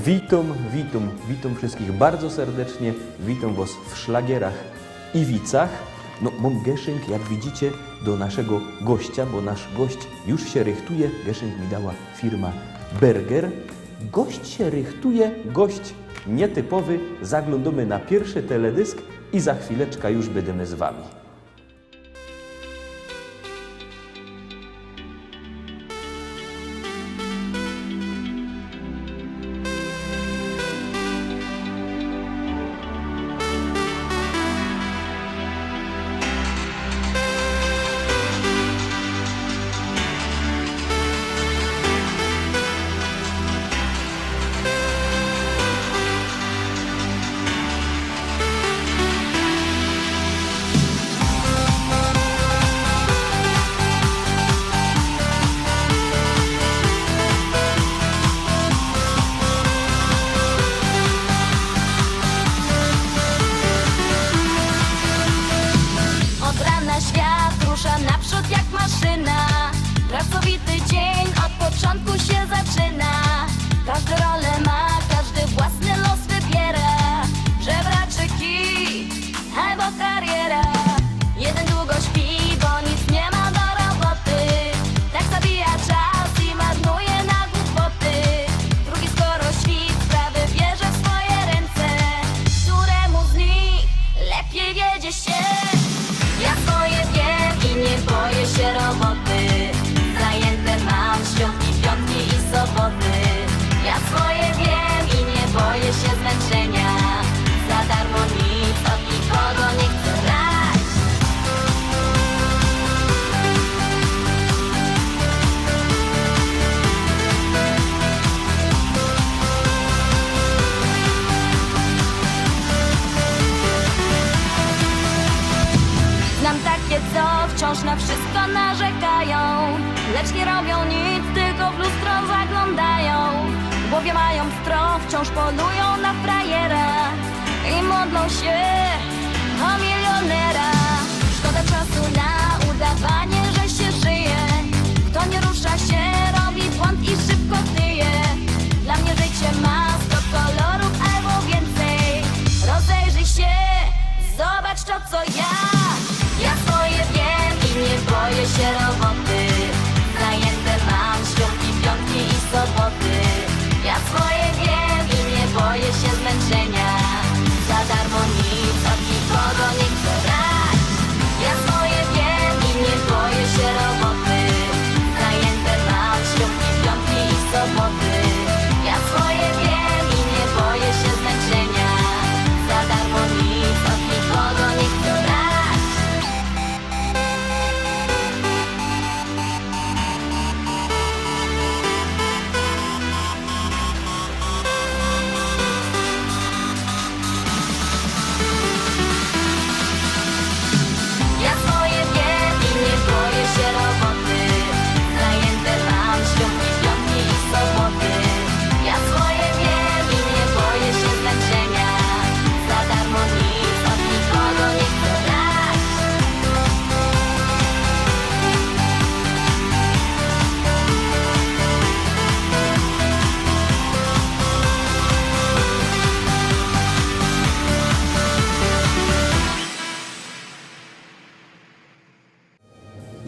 Witam wszystkich bardzo serdecznie. Witam Was w szlagierach i wicach. No, mam geszynk, jak widzicie, do naszego gościa, bo nasz gość już się rychtuje. Geszynk mi dała firma Berger. Gość się rychtuje, gość nietypowy. Zaglądamy na pierwszy teledysk i za chwileczkę już będziemy z Wami. Od rana świat rusza naprzód jak maszyna. Pracowity dzień od początku się zaczyna. Każdy rolę ma, każdy własny los wybiera. Żebraczy kij albo kariera. Jeden długo śpi, bo nic nie ma do roboty. Tak zabija czas i marnuje na głupoty. Drugi skoro świt sprawy bierze w swoje ręce. Któremu z nich lepiej wiedzie się? Ja swoje wiem i nie boję się roboty. Zajęte mam świątki, piątki i soboty. Ja swoje wiem i nie boję się zmęczenia. Za darmo nic od nikogo nie chcę brać. Znam takie, co wciąż na wszystko narzekają, lecz nie robią nic, tylko w lustro zaglądają. W głowie mają stro, wciąż polują na frajera i modlą się o milionera. Szkoda czasu na udawanie, że się żyje. Kto nie rusza się, robi błąd i szybko tyje. Dla mnie życie ma 100 kolorów albo więcej. Rozejrzyj się, zobacz to, co ja. Ja swoje wiem i nie boję się roboty. Zajęte mam świątki, piątki i soboty. Ja swoje wiem i nie boję się zmęczenia. Za darmo nic od nikogo nie chcę brać. Ja swoje wiem i nie boję się roboty. Zajęte mam świątki, piątki i soboty. Ja swoje wiem i nie boję się zmęczenia. Za darmo nic od nikogo nie chcę brać. Ja swoje wiem i nie boję się roboty. Zajęte mam świątki, piątki i soboty. Ja swoje wiem i nie boję się zmęczenia. Za darmo nic od nikogo nie chcę brać.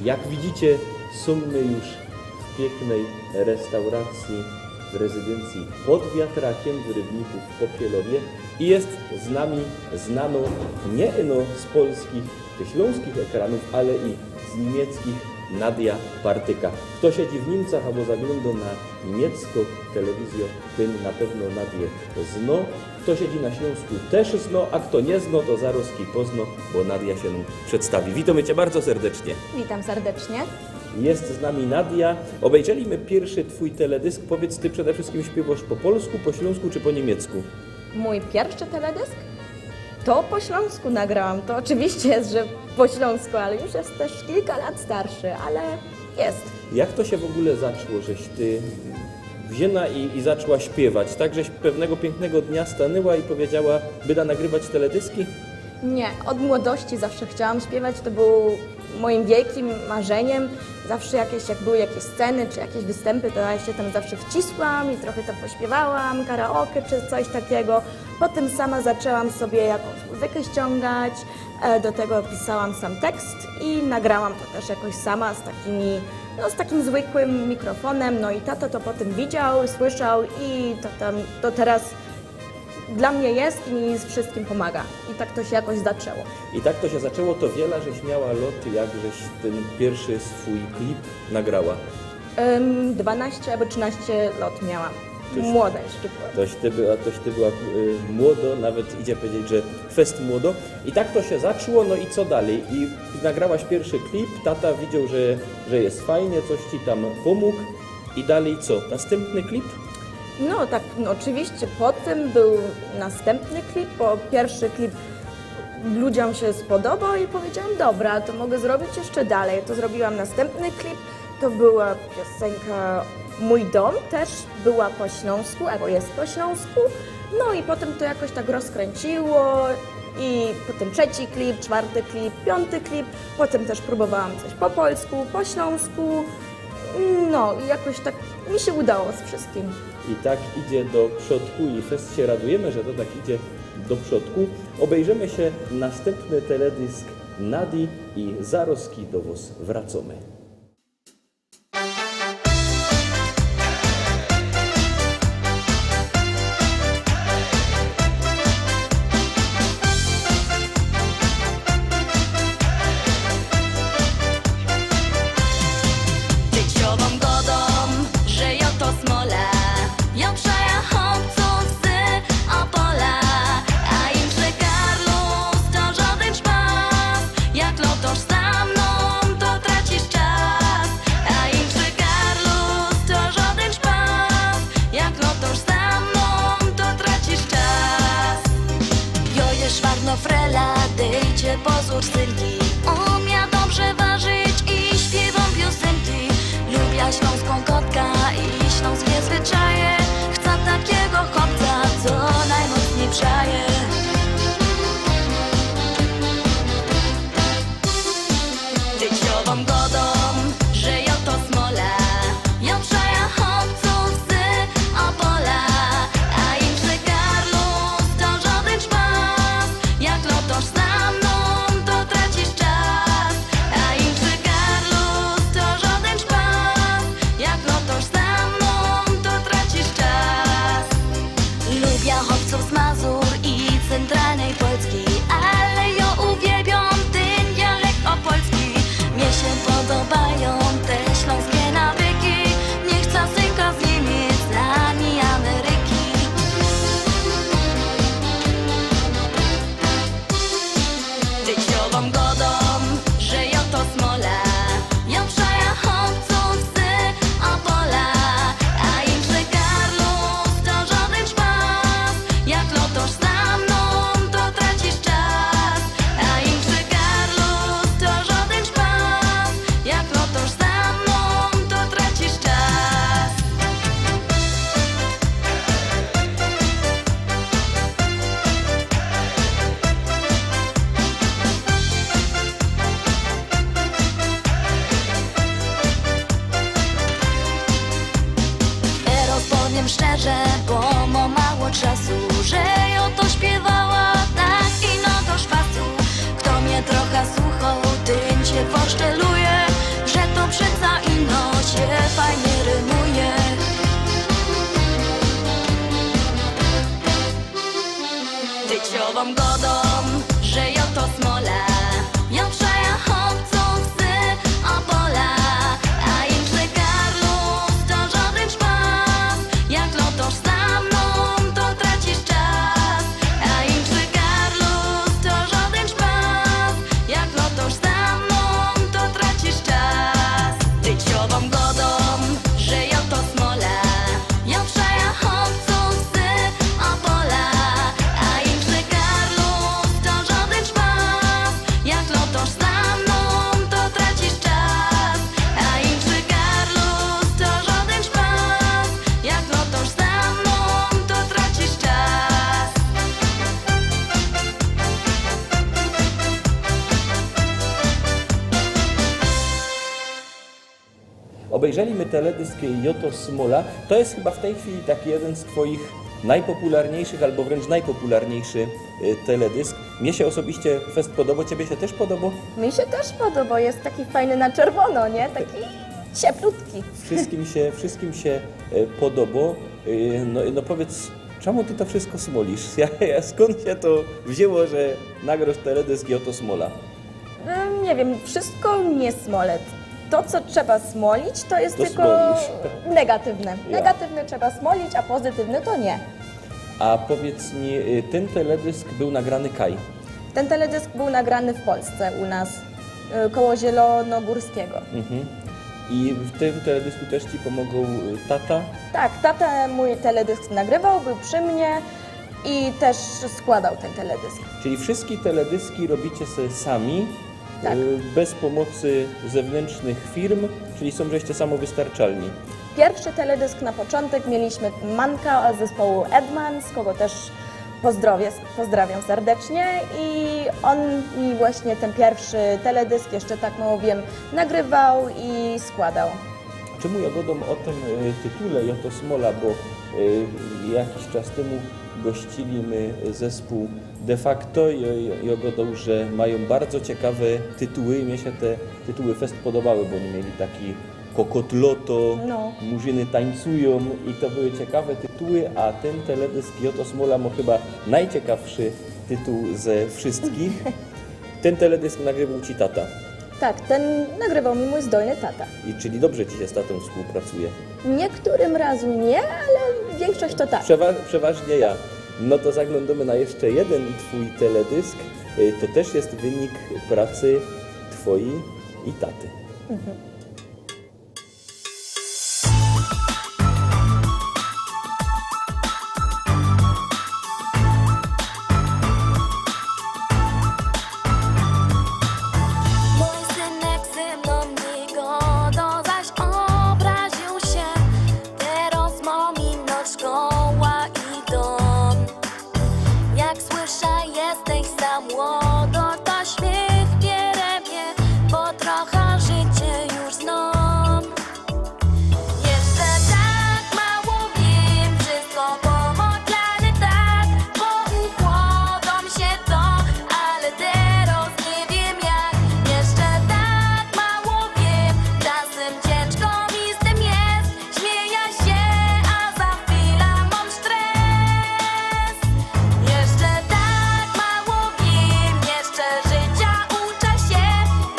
Jak widzicie, są my już w pięknej restauracji w rezydencji pod wiatrakiem w Rybniku w Popielowie i jest z nami znaną nie ino z polskich, śląskich ekranów, ale i z niemieckich Nadia Partyka. Kto siedzi w Niemcach albo zagląda na niemiecką telewizję, ten na pewno Nadię zno. Kto siedzi na Śląsku też zno, a kto nie zno, to zaraz pozno, bo Nadia się nam przedstawi. Witamy Cię bardzo serdecznie. Witam serdecznie. Jest z nami Nadia. Obejrzeliśmy pierwszy Twój teledysk. Powiedz, Ty przede wszystkim śpiewasz po polsku, po śląsku czy po niemiecku? Mój pierwszy teledysk to po śląsku nagrałam. To oczywiście jest, że po śląsku, ale już jest też kilka lat starszy, ale jest. Jak to się w ogóle zaczęło, żeś Ty wzięła i zaczęła śpiewać? Tak, żeś pewnego pięknego dnia stanęła i powiedziała, by da nagrywać teledyski? Nie, od młodości zawsze chciałam śpiewać. To był moim wielkim marzeniem. Zawsze jak były jakieś sceny czy jakieś występy, to ja się tam zawsze wcisłam i trochę tam pośpiewałam, karaoke czy coś takiego. Potem sama zaczęłam sobie jakąś muzykę ściągać, do tego pisałam sam tekst i nagrałam to też jakoś sama z takim zwykłym mikrofonem. No i tata to potem widział, słyszał i to teraz dla mnie jest i mi z wszystkim pomaga. I tak to się jakoś zaczęło. I tak to się zaczęło, to Wiela, żeś miała lot, jak żeś ten pierwszy swój klip nagrała. 12 albo 13 lat miałam. Młoda jeszcze była. Toś ty była młodo, nawet idzie powiedzieć, że fest młodo. I tak to się zaczęło, no i co dalej? I nagrałaś pierwszy klip, tata widział, że jest fajnie, coś ci tam pomógł. I dalej co? Następny klip? No tak, no oczywiście potem był następny klip, bo pierwszy klip ludziom się spodobał i powiedziałam, dobra, to mogę zrobić jeszcze dalej. To zrobiłam następny klip, to była piosenka Mój dom, też była po śląsku, albo jest po śląsku. No i potem to jakoś tak rozkręciło i potem trzeci klip, czwarty klip, piąty klip. Potem też próbowałam coś po polsku, po śląsku. No i jakoś tak mi się udało z wszystkim. I tak idzie do przodku i fest się radujemy, że to tak idzie do przodku. Obejrzymy się następny teledysk Nadi i Zaroski do was wracamy. Dzieciową godą, że jo to smola, jo przeja chłopców z Opola, a im że Karlus to żaden szpas, jak lotosz za mną, to tracisz czas, a im że Karlus to żaden szpas, jak lotosz za mną, to tracisz czas. Jo je szwarno frela, dejcie pozór synki, umia dobrze ważyć i śpiewam piosenki. Lubię śląską kotka i śląskie zwyczaje, chcę takiego chłopca, co najmocniej przaje. Dzieciową godą, że jo to smola, jo przaja chłopców z Opola, a im że Karlus to żaden szpas, jak lotosz za mną, to tracisz czas, a im że Karlus to żaden szpas, jak lotosz za mną, to tracisz czas. Lubię chłopców z Mazur i centralnej Polski, ale jo uwielbiam ten dialekt opolski. Mnie się podobają te śląskie nawyki, nie chcę synka z Niemiec ani Ameryki. Dzieciową godą, że jo to smola, jo przaja chłopców z Opola, a im że Karlus to żaden szpas, jak lotosz za mną, to tracisz czas, a im że Karlus to żaden szpas, jak lotosz za mną, to tracisz czas. Teraz powiem szczerze, bo mam mało czasu, że ja to śpiewała tak i no do szpasu. Kto mnie trochę słuchał, ten cię poszczeluje, że to przeca ino się fajnie rymuje. Dzieciową godą, że jo to smola, jo przaja chłopców z Opola, a im że Karlus to żaden szpas, jak lotosz za mną, to tracisz czas, a im że Karlus to żaden szpas, jak lotosz za mną, to tracisz Obejrzeliśmy teledysk Joto Smola. To jest chyba w tej chwili taki jeden z Twoich najpopularniejszych, albo wręcz najpopularniejszy teledysk. Mnie się osobiście fest podobał, Ciebie się też podobał? Mi się też podoba, jest taki fajny na czerwono, nie? Taki cieplutki. Wszystkim się podobał. No powiedz, czemu Ty to wszystko smolisz? Skąd się to wzięło, że nagrasz teledysk Joto Smola? Nie wiem, wszystko nie smolę. To, co trzeba smolić, to jest To tylko smolisz. negatywne. Ja. Negatywne trzeba smolić, a pozytywne to nie. A powiedz mi, ten teledysk był nagrany kaj. Ten teledysk był nagrany w Polsce u nas, koło Zielonogórskiego. I w tym teledysku też Ci pomogą tata? Tak, tata mój teledysk nagrywał, był przy mnie i też składał ten teledysk. Czyli wszystkie teledyski robicie sobie sami, Tak. bez pomocy zewnętrznych firm, czyli są żeście samowystarczalni. Pierwszy teledysk na początek mieliśmy Manka z zespołu Edman, z kogo też pozdrawiam serdecznie i on mi właśnie ten pierwszy teledysk, jeszcze tak mało wiem, nagrywał i składał. Czemu ja gadam o tym tytule Joto Smola, bo jakiś czas temu gościliśmy zespół De Facto i gadał, że mają bardzo ciekawe tytuły i mnie się te tytuły fest podobały, bo oni mieli taki Kokotloto, No. Murzyny tańcują i to były ciekawe tytuły, a ten teledysk Joto Smola ma chyba najciekawszy tytuł ze wszystkich. Ten teledysk nagrywał Ci tata. Tak, ten nagrywał mi mój zdolny tata. I czyli dobrze Ci się z tatą współpracuje. Niektórym razu nie, ale większość to tak. Przeważnie ja. No to zaglądamy na jeszcze jeden Twój teledysk. To też jest wynik pracy Twojej i taty. Mój synek ze mną nie godo, zaś obraził się. Teraz mam noc, szkoła i dom. Jak słyszę, jesteś za młodo, to śmiech bierze mnie, bo trochę życie już znam. Jeszcze tak mało wiem, wszystko pomodlane tak, bo układam się to, ale teraz nie wiem jak. Jeszcze tak mało wiem, czasem ciężko mi z tym jest. Śmieję się, a za chwilę mam stres. Jeszcze tak mało wiem, jeszcze życia uczę się.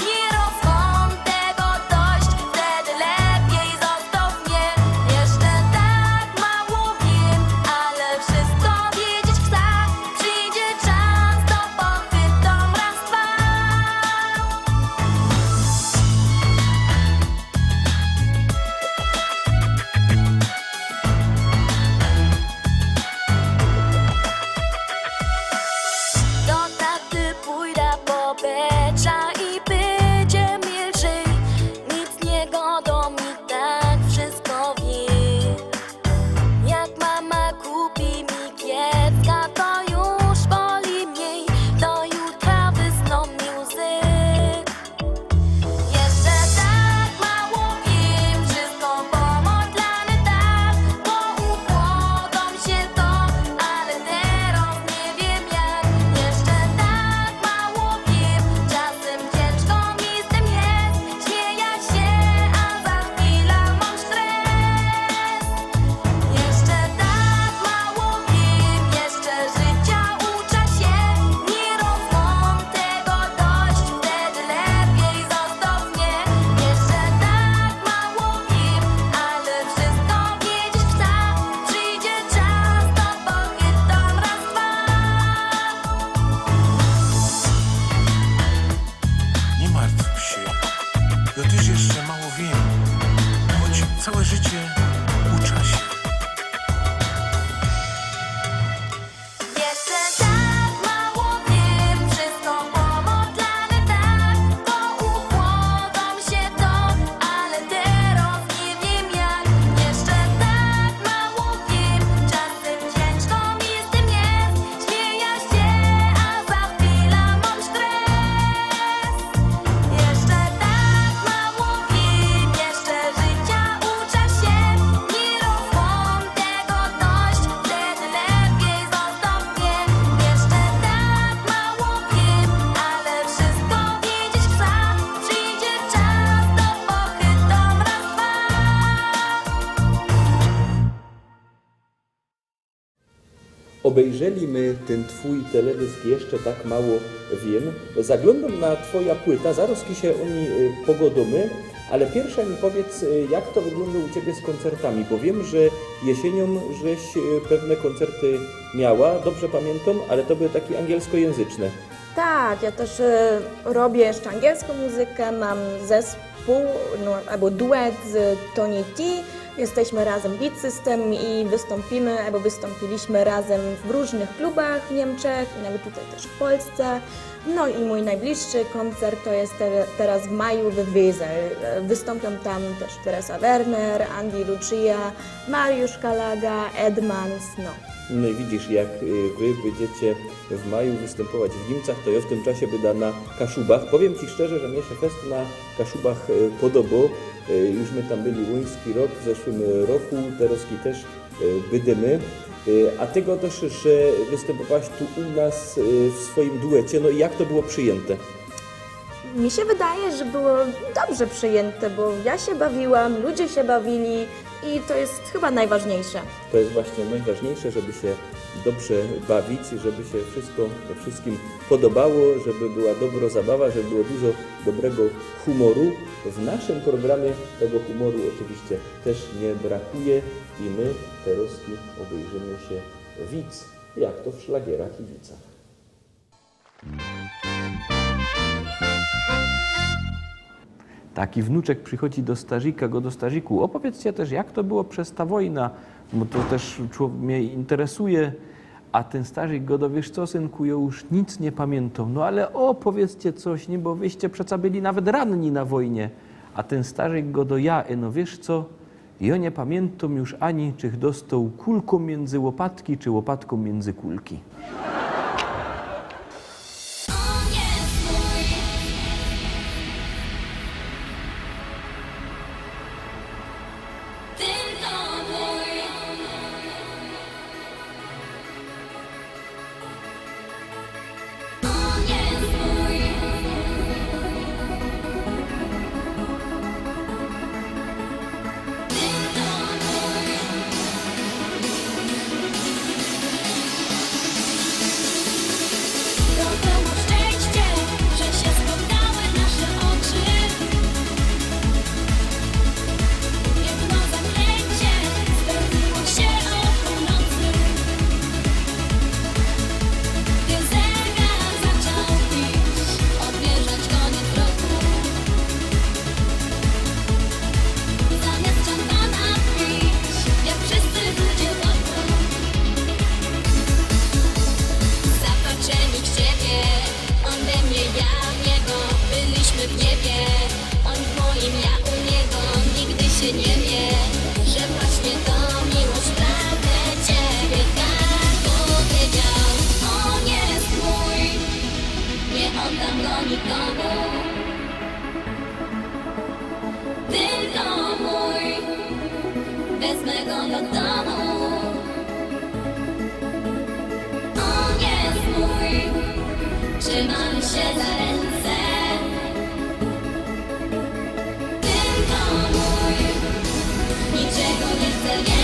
Nie rozumiem tego dość, wtedy lepiej zostaw mnie. Jeszcze tak mało wiem, ale wszystko wiedzieć chcę. Przyjdzie czas, to pochytam raz, dwa. Do taty pójdę po becza i będzie milszy. Nic nie godo mi, tak wszystko wie. Jak mama kupi mi kiecka, to już boli mniej. Do jutra wysną mi łzy. Jeszcze tak mało wiem, wszystko pomodlane tak, bo układam się to, ale teraz nie wiem jak. Jeszcze tak mało wiem, czasem ciężko mi z tym jest. Śmieję się, a za chwilę mam stres. Jeszcze tak mało wiem, jeszcze życia uczę się. Nie rozumiem tego dość, wtedy lepiej zostaw mnie. Jeszcze tak mało wiem, ale wszystko wiedzieć chcę. Przyjdzie czas, to pochytam raz, dwa. Nie martw się, ja też jeszcze mało wiem, choć całe życie uczę się. Jeszcze tak mało wiem, wszystko pomodlane tak, bo układam się to, ale teraz nie wiem jak. Jeszcze tak mało wiem, czasem ciężko mi z tym jest. Śmieję się, a za chwilę mam stres. Jeszcze tak mało wiem, jeszcze życia obejrzeli my ten twój teledysk Jeszcze tak mało wiem. Zaglądam na twoja płyta, zaraz się oni pogodomy, ale pierwsze mi powiedz, jak to wygląda u ciebie z koncertami, bo wiem, że jesienią żeś pewne koncerty miała, dobrze pamiętam, ale to były takie angielskojęzyczne. Tak, ja też robię jeszcze angielską muzykę, mam zespół albo duet z Tony T. Jesteśmy razem Beat System i wystąpimy albo wystąpiliśmy razem w różnych klubach w Niemczech i nawet tutaj też w Polsce. No i mój najbliższy koncert to jest teraz w maju w Wesel. Wystąpią tam też Teresa Werner, Andy Lucia, Mariusz Kalaga, Edmans, no. No i widzisz, jak wy będziecie w maju występować w Niemcach, to ja w tym czasie będę na Kaszubach. Powiem ci szczerze, że mnie się fest na Kaszubach podobał. Już my tam byli łoński rok, w zeszłym roku, teraz też będziemy. A tego też, że występowałaś tu u nas w swoim duecie, no i jak to było przyjęte? Mi się wydaje, że było dobrze przyjęte, bo ja się bawiłam, ludzie się bawili i to jest chyba najważniejsze. To jest właśnie najważniejsze, żeby się dobrze bawić, żeby się wszystkim podobało, żeby była dobra zabawa, żeby było dużo dobrego humoru. W naszym programie tego humoru oczywiście też nie brakuje i my teraz obejrzymy się widz, jak to w szlagierach i widzach. Taki wnuczek przychodzi do starzika, go do starziku. Opowiedzcie też, jak to było przez ta wojna, bo to też mnie interesuje. A ten starzyk go do, wiesz co, synku, ja już nic nie pamiętam. No ale opowiedzcie coś, nie, bo wyście przecież byli nawet ranni na wojnie. A ten starzyk go do no wiesz co, ja nie pamiętam już ani, czy dostał kulką między łopatki, czy łopatką między kulki. Trzymamy się za ręce. Tylko mój, niczego nie chcę więcej.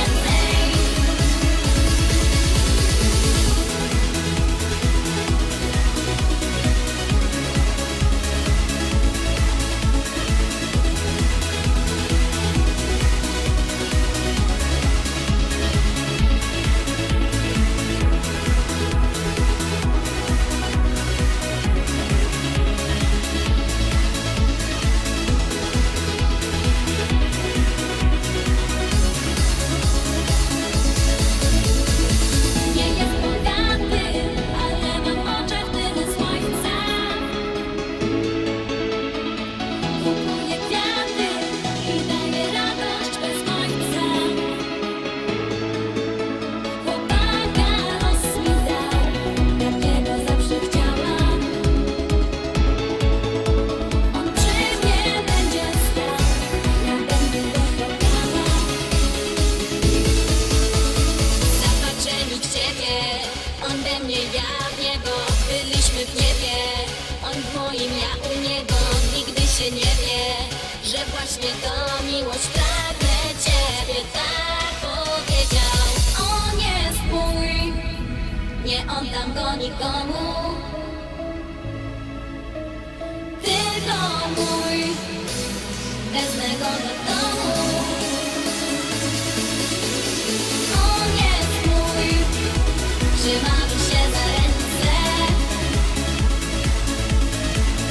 domu. Tylko mój, wezmę go do domu. On jest mój, trzymamy się za ręce.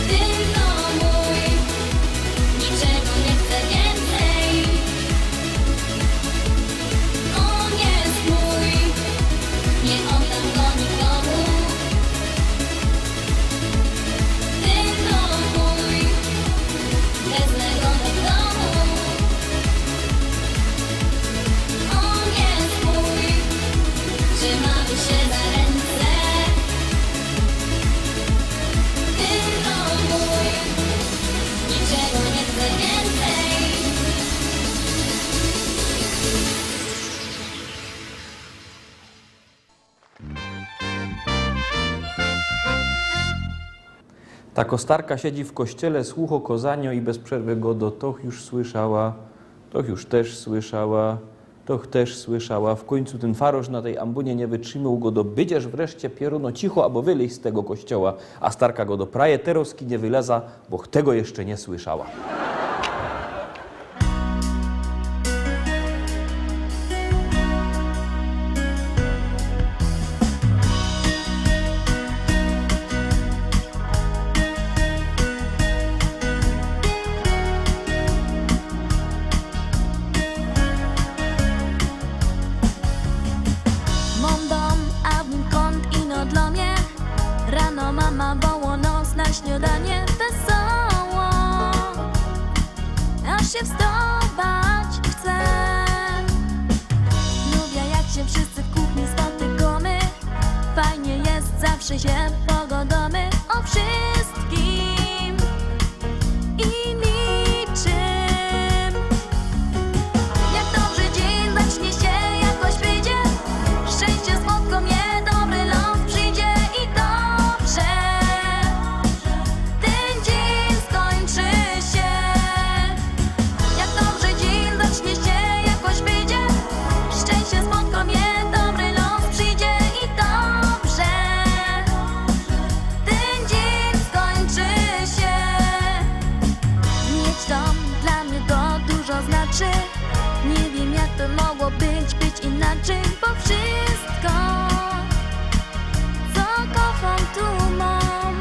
Tylko mój, niczego nie chcę więcej. On jest mój, nie oddam go nikomu. Tylko mój, wezmę go do domu. On jest mój, trzymamy się za ręce. Tylko mój, niczego nie chcę więcej. Ta kostarka siedzi w kościele, słucho kozanio i bez przerwy go do toch już słyszała, toch już też słyszała, toch też słyszała. W końcu ten farosz na tej ambunie nie wytrzymał go do bydzież wreszcie pieruno cicho, albo wyleź z tego kościoła, a starka go do praje teroski nie wyleza, bo tego jeszcze nie słyszała. Mam dom, a w nim kąt i nodlomie. Rano mama woło nos na śniadanie. Wesoło, aż się wstawać chce. Lubię jak się wszyscy w kuchni spotykamy. Fajnie jest zawsze się pogodomy o wszystkim i niczym. Jak dobrze dzień zacznie się, jakoś wyjdzie. Szczęście spotka mnie, dobry los przyjdzie i dobrze. Ten dzień skończy się. Jak dobrze dzień zacznie się, jakoś wyjdzie. Szczęście spotka mnie, dobry los przyjdzie i dobrze. Ten dzień skończy się. Mieć dom dla mnie to dużo znaczy. Nie wiem jak to mogło być inaczej, bo wszystko, co kocham tu mam.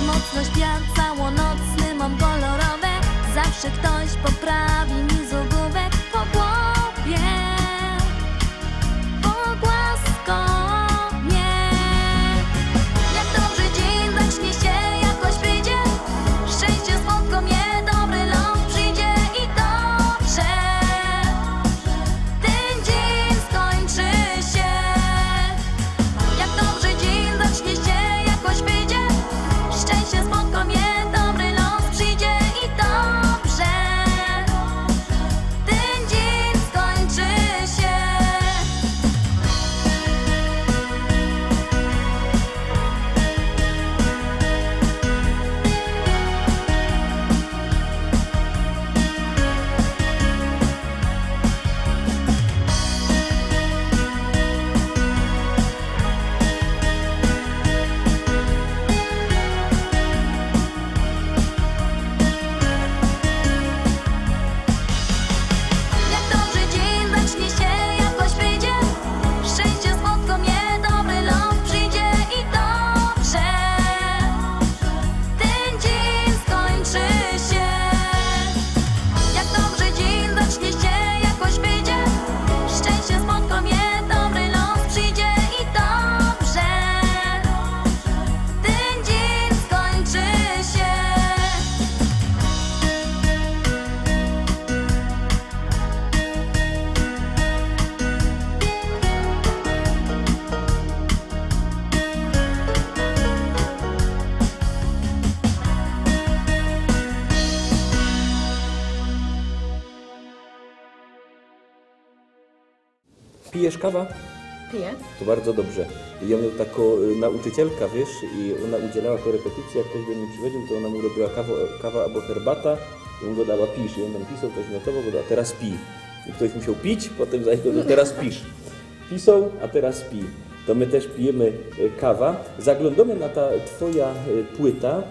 Mocno śpię całonocny, mam kolorowe. Zawsze ktoś poprawi mi zagubek po głowie, pogłaska mnie. Jak dobrze dzień zacznie się, jakoś wyjdzie. Szczęście spotka mnie, dobry los przyjdzie i dobrze. Ten dzień skończy się. Jak dobrze dzień zacznie się, jakoś wyjdzie. Szczęście spotka mnie, dobry los przyjdzie i dobrze. Ten dzień skończy się. Jak dobrze dzień zacznie się, jakoś wyjdzie. Szczęście spotka mnie, dobry los przyjdzie i dobrze. Ten dzień skończy się. Jak dobrze dzień zacznie się, jakoś wyjdzie. Szczęście spotka mnie, dobry los przyjdzie i dobrze. Ten dzień skończy się. Pijesz kawa? Piję. To bardzo dobrze. Ja miał taką nauczycielka, wiesz, i ona udzielała korepetycji, jak ktoś do niej przychodził, to ona mu robiła kawa albo herbata i mu go dała pisz. I on tam pisał coś miotowo, go dała teraz pij. I ktoś musiał pić, potem zaś go teraz pisz. Pisał, a teraz pij. to my też pijemy kawa. Zaglądamy na ta twoja płyta.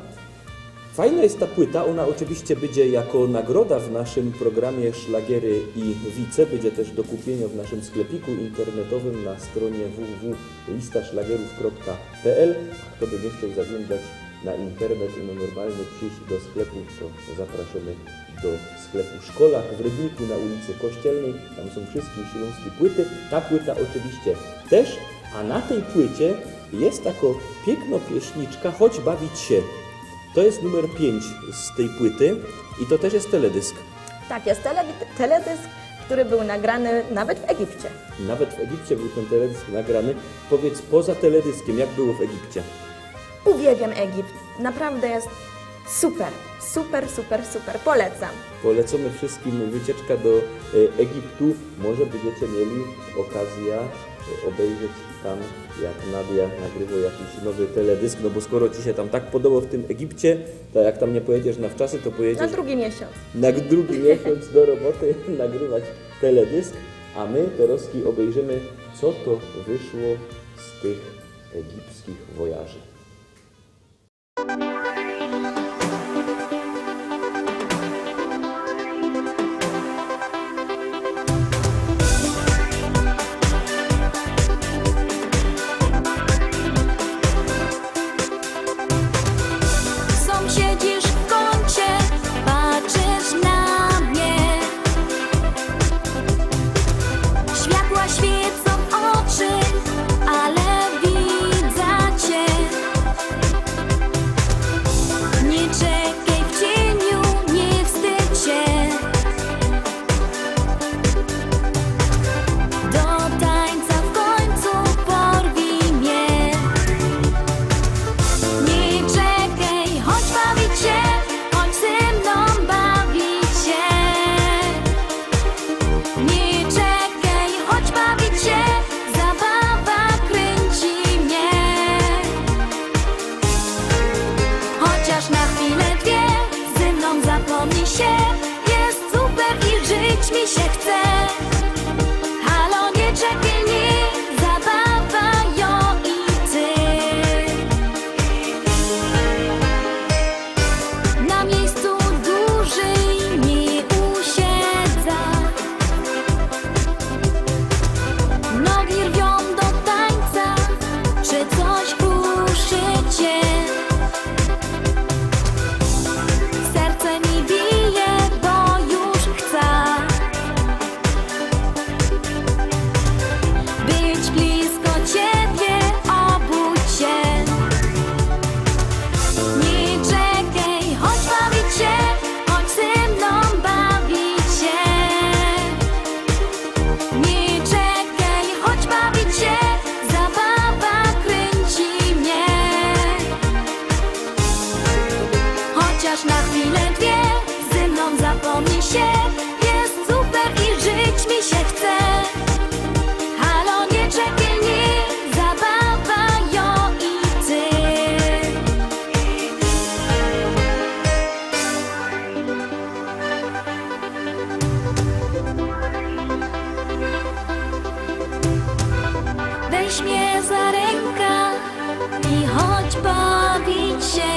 Fajna jest ta płyta, ona oczywiście będzie jako nagroda w naszym programie Szlagiery i Wice, będzie też do kupienia w naszym sklepiku internetowym na stronie www.listaszlagierów.pl. Kto by nie chciał zaglądać na internet i normalnie przyjść do sklepu, to zapraszamy do sklepu Szkolach w Rybniku na ulicy Kościelnej. Tam są wszystkie śląskie płyty. Ta płyta oczywiście też, a na tej płycie jest taka piękna pieśniczka Chodź bawić się. To jest numer 5 z tej płyty i to też jest teledysk. Tak, jest teledysk, który był nagrany nawet w Egipcie. Nawet w Egipcie był ten teledysk nagrany. Powiedz, poza teledyskiem, jak było w Egipcie? Uwielbiam Egipt. Naprawdę jest super, super, super, super. Polecam. Polecamy wszystkim wycieczka do Egiptu. Może będziecie mieli okazję obejrzeć tam, jak Nadia nagrywa jakiś nowy teledysk, no bo skoro Ci się tam tak podoba w tym Egipcie, to jak tam nie pojedziesz na wczasy, to pojedziesz Na drugi miesiąc. na drugi miesiąc do roboty nagrywać teledysk, a my teraz obejrzymy, co to wyszło z tych egipskich wojaży. Siedzisz w kącie, patrzysz na mnie. Światła świecą oczy, ale widzę cię. Nie czekaj w cieniu, nie wstydź się. Do tańca w końcu porwij mnie. Nie czekaj, chodź bawić się, chodź ze mną bawić się. Nie czekaj, chodź bawić się, zabawa kręci mnie. Chociaż na chwilę dwie, ze mną zapomnij się. Jest super i żyć mi się chce. Halo, nie czekaj, nie, zabawa, jo i ty. Na miejscu dłużej nie usiedza. Nogi rwią do tańca, czy coś ruszy cię? Serce mi bije, bo już chcę być blisko ciebie, obudź się. Nie czekaj, chodź bawić się, chodź ze mną bawić się. Nie czekaj, chodź bawić się, zabawa kręci mnie. Chociaż na chwilę dwie, ze mną zapomnij się. Jest super i żyć mi się chce. Halo, nie czekaj, nie, zabawa, jo i ty. Weź mnie za rękę i chodź bawić się.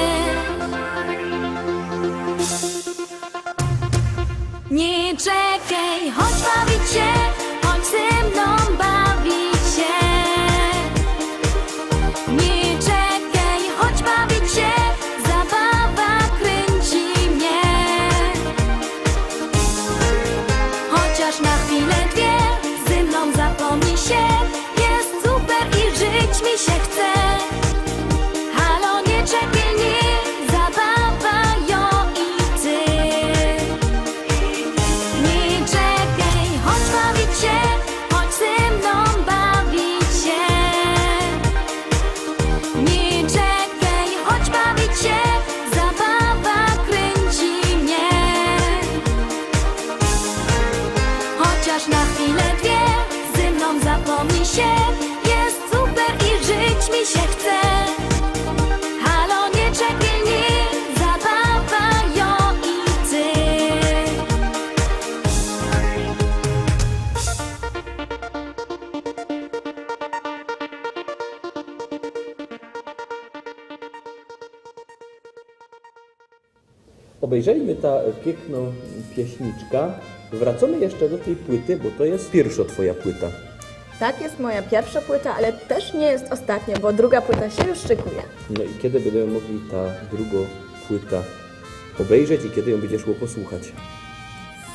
Nie czekaj, chodź bawić się, chodź ze mną bawić się. Nie czekaj, chodź bawić się, zabawa kręci mnie. Chociaż na chwilę dwie, ze mną zapomnij się. Jest super i żyć mi się chce. Halo, nie czekaj, nie, zabawa, jo i ty. Nie czekaj, chodź bawić się, chodź ze mną bawić się. Nie czekaj, chodź bawić się, zabawa kręci mnie. Chociaż na chwilę dwie, ze mną zapomnij się. Jest super i żyć mi się obejrzeliśmy ta piękną pieśniczka. Wracamy jeszcze do tej płyty, bo to jest pierwsza twoja płyta. Tak, jest moja pierwsza płyta, ale też nie jest ostatnia, bo druga płyta się już szykuje. No i kiedy będziemy mogli ta druga płyta obejrzeć i kiedy ją będzie szło posłuchać?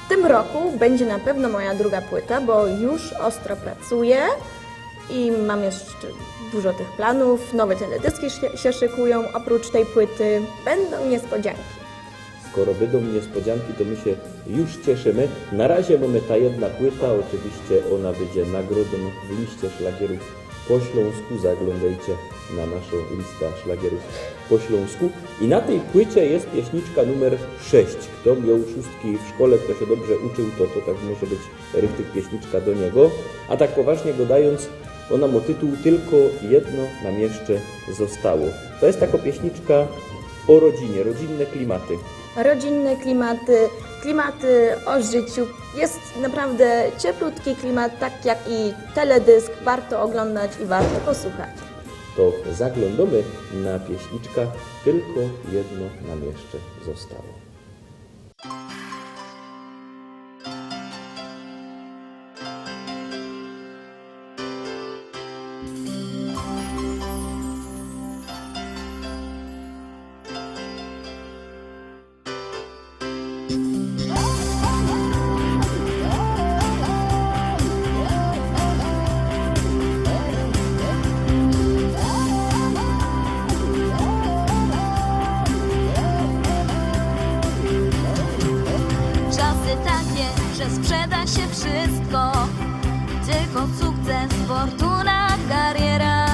W tym roku będzie na pewno moja druga płyta, bo już ostro pracuję i mam jeszcze dużo tych planów. Nowe teledyski się szykują, oprócz tej płyty będą niespodzianki. Skoro będą niespodzianki, to my się już cieszymy. Na razie mamy ta jedna płyta, oczywiście ona będzie nagrodą w liście szlagierów po Śląsku. Zaglądajcie na naszą listę szlagierów po Śląsku. I na tej płycie jest pieśniczka numer 6. Kto miał szóstki w szkole, kto się dobrze uczył, to tak może być rychtyk pieśniczka do niego. A tak poważnie gadając, ona ma tytuł Tylko jedno nam jeszcze zostało. To jest taka pieśniczka o rodzinie, rodzinne klimaty. Rodzinne klimaty o życiu. Jest naprawdę cieplutki klimat, tak jak i teledysk. Warto oglądać i warto posłuchać. To zaglądamy na pieśniczka Tylko jedno nam jeszcze zostało. Czasy takie, że sprzeda się wszystko, tylko sukces, fortuna, kariera.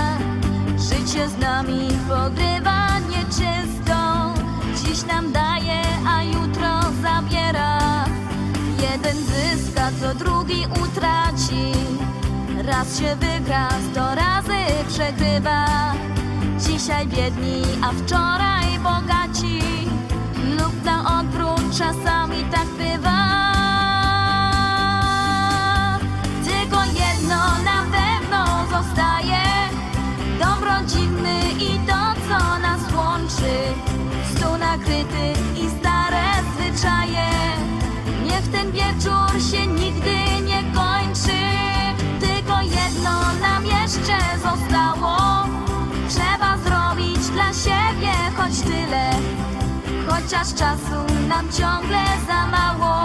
Życie z nami pogrywa nieczysto, dziś nam daje, a jutro zabiera. Jeden zyska, to drugi utraci, raz się wygra, 100 razy przegrywa. Dzisiaj biedni, a wczoraj bogaci, lub na odwrót, czasami tak bywa. Tylko jedno na pewno zostaje, dom rodzinny i to, co nas łączy. Stół nakryty i stare zwyczaje, niech ten wieczór się nigdy nie kończy. Tylko jedno nam jeszcze zostało, trzeba zrobić dla siebie choć tyle. Chociaż czasu nam ciągle za mało,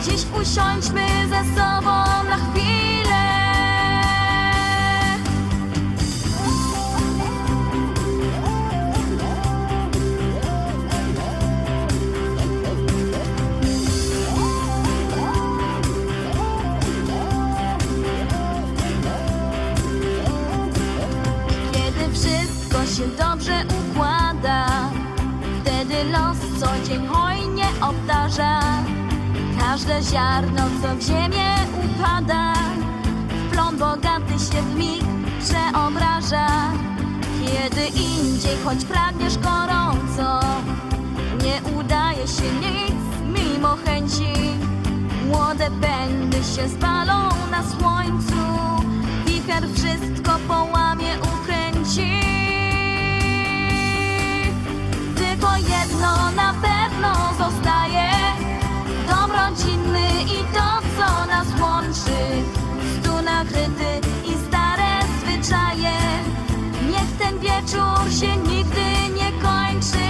dziś usiądźmy ze sobą na chwilę. Kiedy wszystko się dobrze układa, wtedy los co dzień hojnie obdarza. Każde ziarno, co w ziemię upada, w plon bogaty się w mig przeobraża. Kiedy indziej, choć pragniesz gorąco, nie udaje się nic mimo chęci. Młode pędy się spalą na słońcu, wicher wszystko połamie, ukręci. Tylko jedno na pewno zostaje, dom rodzinny i to, co nas łączy. Stół nakryty i stare zwyczaje, niech ten wieczór się nigdy nie kończy.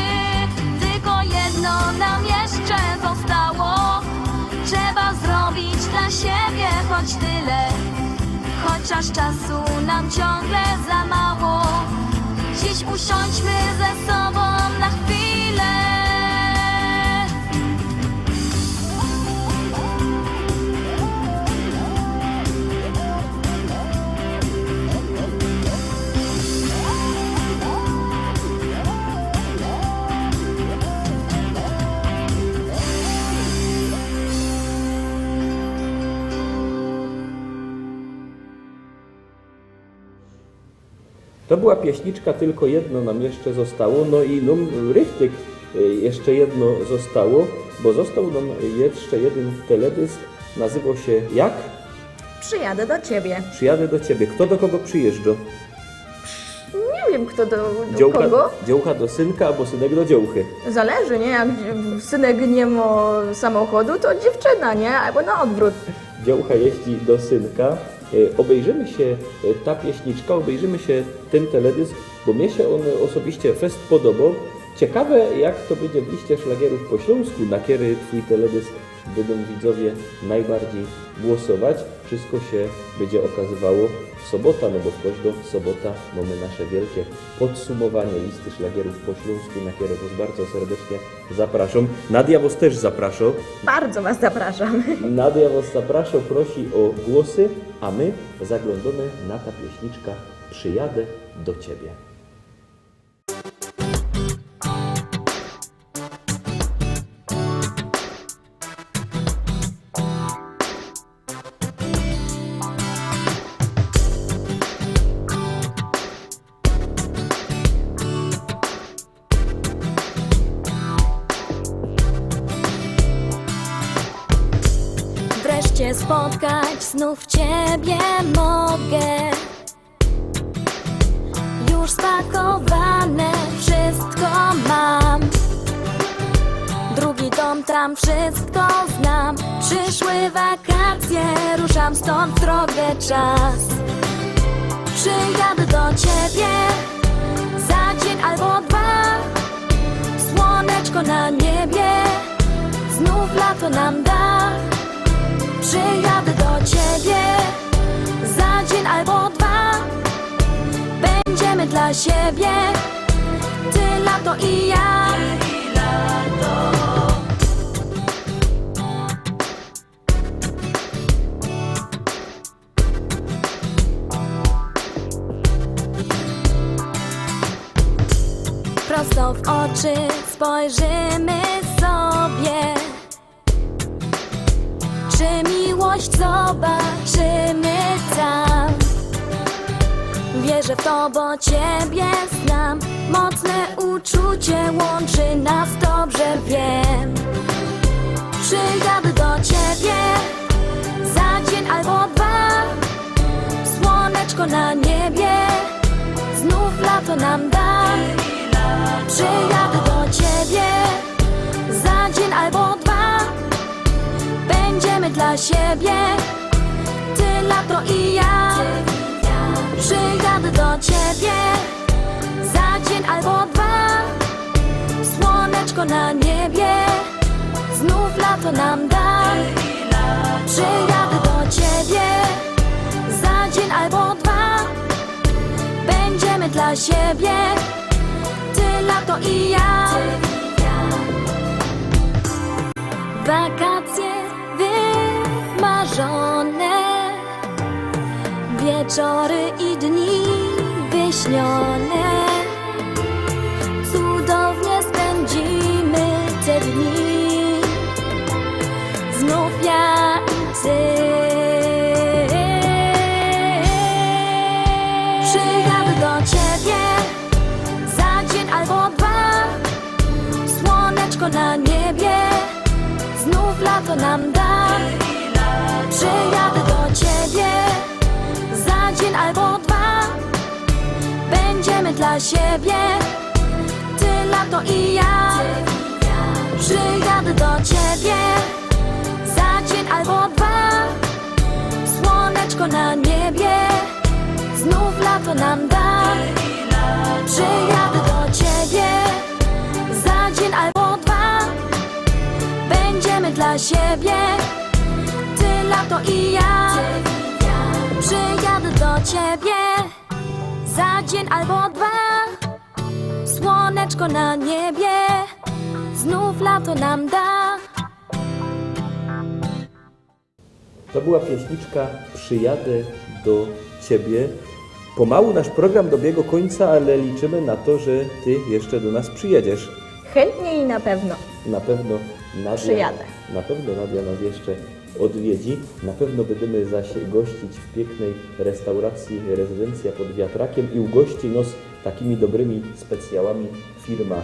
Tylko jedno nam jeszcze zostało, trzeba zrobić dla siebie choć tyle. Chociaż czasu nam ciągle za mało, dziś usiądźmy ze sobą na chwilę. To była pieśniczka Tylko jedno nam jeszcze zostało. No i rychtyk jeszcze jedno zostało, bo został nam jeszcze jeden teledysk. Nazywał się jak? Przyjadę do ciebie. Przyjadę do ciebie. Kto do kogo przyjeżdża? Nie wiem kto do kogo. Dziołcha do synka, albo synek do dziołchy. Zależy, nie? Jak synek nie ma samochodu, to dziewczyna, nie? Albo na odwrót. Dziołcha jeździ do synka. Obejrzymy się ta pieśniczka, obejrzymy się ten teledysk, bo mnie się on osobiście fest podobał. Ciekawe, jak to będzie w liście szlagierów po śląsku, na kiedy twój teledysk będą widzowie najbardziej głosować. Wszystko się będzie okazywało w sobotę, no bo w każdą sobotę mamy nasze wielkie podsumowanie listy szlagierów po śląsku, na które was bardzo serdecznie zapraszam. Nadia was też zaprasza. Bardzo Was zapraszam. Nadia was zaprasza, prosi o głosy, a my zaglądamy na ta pieśniczka Przyjadę do Ciebie. Wreszcie spotkać znów Ciebie mogę. Już spakowane wszystko mam. Drugi dom, tam wszystko znam. Przyszły wakacje, ruszam stąd w drogę, czas. Przyjadę do Ciebie za dzień albo dwa. Słoneczko na niebie, znów lato nam da. Przyjadę do Ciebie za dzień albo dwa. Będziemy dla siebie, Ty, lato i ja. Prosto w oczy spojrzymy sobie. Czy miłość zobaczymy tam? Wierzę w to, bo Ciebie znam. Mocne uczucie łączy nas, dobrze wiem. Przyjadę do Ciebie za dzień albo dwa. Słoneczko na niebie, znów lato nam da. Przyjadę do Ciebie za dzień albo dwa. Będziemy dla siebie, Ty, lato i ja. Przyjadę do Ciebie za dzień albo dwa. Słoneczko na niebie, znów lato nam da. Przyjadę do Ciebie za dzień albo dwa. Będziemy dla siebie, Ty, lato i ja. Wakacje wymarzone, wieczory i dni wyśnione. Cudownie spędzimy te dni, znów ja i Ty. Przyjadę do Ciebie za dzień albo dwa. Słoneczko na niebie, znów lato nam da. Przyjadę do Ciebie za dzień albo dwa. Będziemy dla siebie, Ty, lato i ja. Przyjadę do Ciebie za dzień albo dwa. Słoneczko na niebie, znów lato nam da. Przyjadę do Ciebie za dzień albo dwa. Będziemy dla siebie, Ty, lato i ja. Przyjadę do Ciebie za dzień albo dwa. Słoneczko na niebie, znów lato nam da. To była pieśniczka Przyjadę do Ciebie. Pomału nasz program dobiegł końca, ale liczymy na to, że Ty jeszcze do nas przyjedziesz. Chętnie i na pewno. Na pewno Nadia, Przyjadę. Na pewno Nadia nas jeszcze odwiedzi. Na pewno będziemy zaś gościć w pięknej restauracji Rezydencja pod Wiatrakiem i ugości nas takimi dobrymi specjałami firma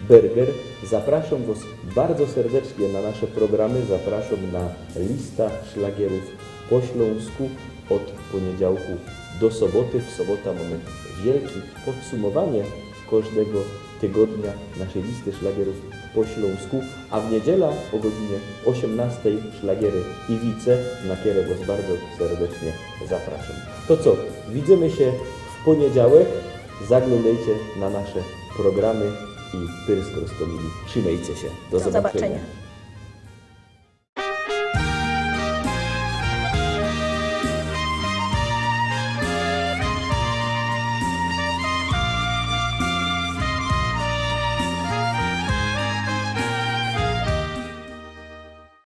Burger. Zapraszam Was bardzo serdecznie na nasze programy. Zapraszam na lista szlagierów po śląsku od poniedziałku do soboty. W sobotę mamy wielkie podsumowanie każdego tygodnia naszej listy szlagierów po śląsku, a w niedzielę o godzinie 18 szlagiery Iwice, na które Was bardzo serdecznie zapraszam. To co, widzimy się w poniedziałek, zaglądajcie na nasze programy i Pyrs Krostomili. Trzymajcie się, do zobaczenia.